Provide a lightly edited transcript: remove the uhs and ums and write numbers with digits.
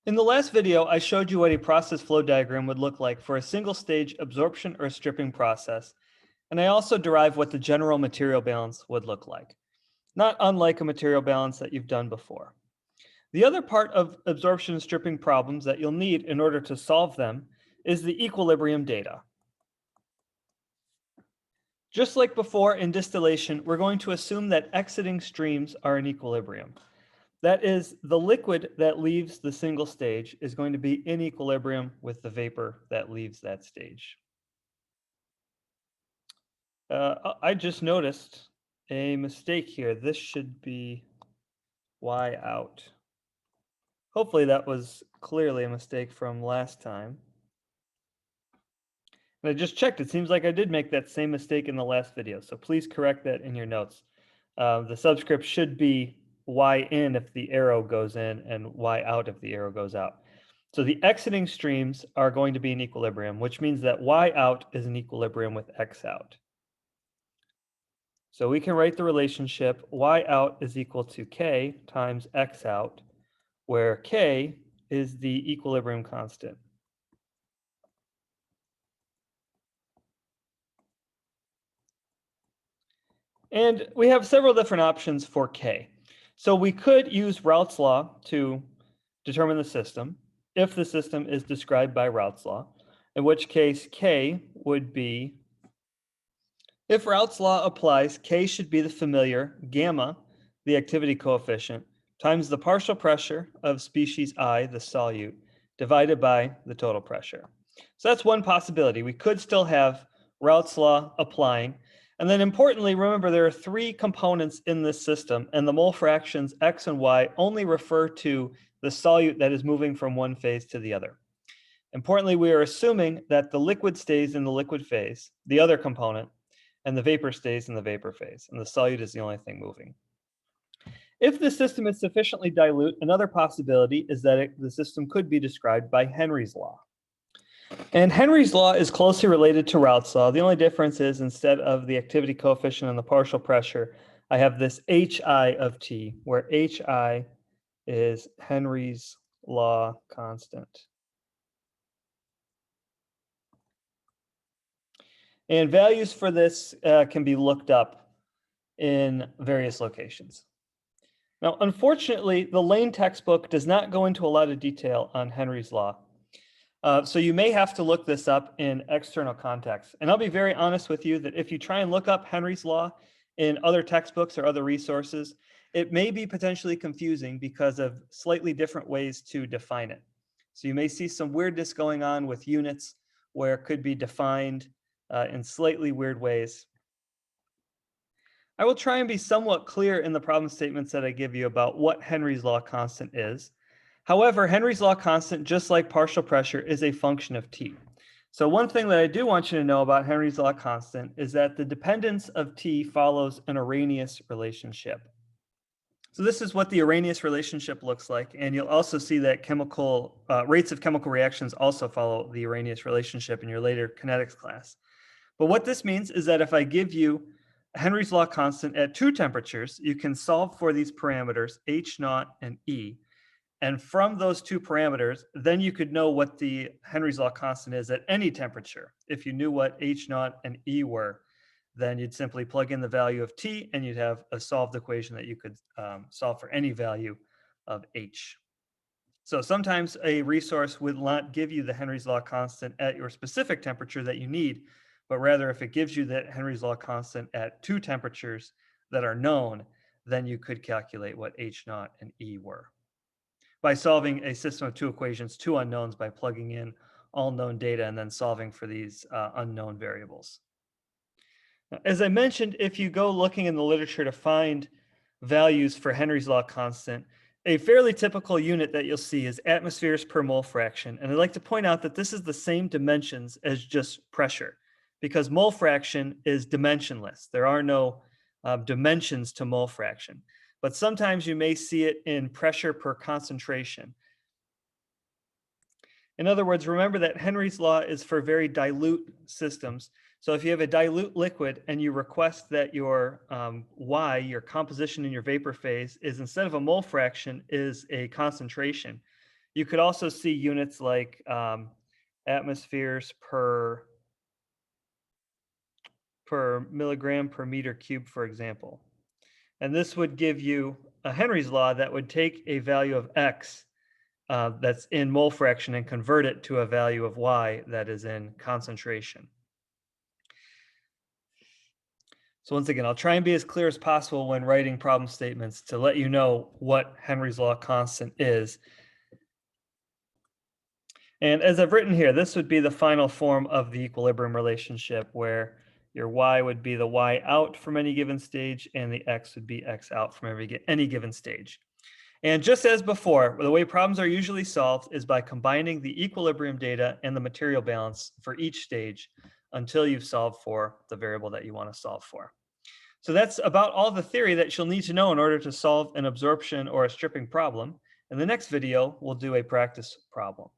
In the last video, I showed you what a process flow diagram would look like for a single stage absorption or stripping process, and I also derived what the general material balance would look like, not unlike a material balance that you've done before. The other part of absorption and stripping problems that you'll need in order to solve them is the equilibrium data. Just like before in distillation, we're going to assume that exiting streams are in equilibrium. That is, the liquid that leaves the single stage is going to be in equilibrium with the vapor that leaves that stage. I just noticed a mistake here. This should be Y out. Hopefully that was clearly a mistake from last time. And I just checked. It seems like I did make that same mistake in the last video. So please correct that in your notes. The subscript should be Y in if the arrow goes in and Y out if the arrow goes out. So the exiting streams are going to be in equilibrium, which means that Y out is in equilibrium with X out. So we can write the relationship Y out is equal to K times X out, where K is the equilibrium constant. And we have several different options for K. So we could use Raoult's law to determine the system, if the system is described by Raoult's law, in which case K would be, if Raoult's law applies, K should be the familiar gamma, the activity coefficient, times the partial pressure of species I, the solute, divided by the total pressure. So that's one possibility. We could still have Raoult's law applying. And then importantly, remember there are three components in this system, and the mole fractions X and Y only refer to the solute that is moving from one phase to the other. Importantly, we are assuming that the liquid stays in the liquid phase, the other component, and the vapor stays in the vapor phase, and the solute is the only thing moving. If the system is sufficiently dilute, another possibility is that the system could be described by Henry's law. And Henry's law is closely related to Raoult's law. The only difference is instead of the activity coefficient and the partial pressure, I have this HI of T, where HI is Henry's law constant. And values for this can be looked up in various locations. Now, unfortunately, the Lane textbook does not go into a lot of detail on Henry's law. So you may have to look this up in external context. And I'll be very honest with you that if you try and look up Henry's law in other textbooks or other resources, it may be potentially confusing because of slightly different ways to define it. So you may see some weirdness going on with units where it could be defined in slightly weird ways. I will try and be somewhat clear in the problem statements that I give you about what Henry's law constant is. However, Henry's law constant, just like partial pressure, is a function of T. So one thing that I do want you to know about Henry's law constant is that the dependence of T follows an Arrhenius relationship. So this is what the Arrhenius relationship looks like, and you'll also see that chemical rates of chemical reactions also follow the Arrhenius relationship in your later kinetics class. But what this means is that if I give you Henry's law constant at two temperatures, you can solve for these parameters H naught and E. And from those two parameters, then you could know what the Henry's law constant is at any temperature. If you knew what H naught and E were, then you'd simply plug in the value of T and you'd have a solved equation that you could solve for any value of H. So sometimes a resource would not give you the Henry's law constant at your specific temperature that you need, but rather if it gives you that Henry's law constant at two temperatures that are known, then you could calculate what H naught and E were by solving a system of two equations, two unknowns, by plugging in all known data and then solving for these unknown variables. Now, as I mentioned, if you go looking in the literature to find values for Henry's law constant, a fairly typical unit that you'll see is atmospheres per mole fraction. And I'd like to point out that this is the same dimensions as just pressure, because mole fraction is dimensionless. There are no dimensions to mole fraction. But sometimes you may see it in pressure per concentration. In other words, remember that Henry's law is for very dilute systems. So if you have a dilute liquid and you request that your Y, your composition in your vapor phase, is instead of a mole fraction, is a concentration, You could also see units like atmospheres per milligram per meter cubed, for example. And this would give you a Henry's law that would take a value of X that's in mole fraction and convert it to a value of Y that is in concentration. So once again, I'll try and be as clear as possible when writing problem statements to let you know what Henry's law constant is. And as I've written here, this would be the final form of the equilibrium relationship where your Y would be the Y out from any given stage and the X would be X out from any given stage. And just as before, the way problems are usually solved is by combining the equilibrium data and the material balance for each stage until you've solved for the variable that you want to solve for. So that's about all the theory that you'll need to know in order to solve an absorption or a stripping problem. In the next video, we'll do a practice problem.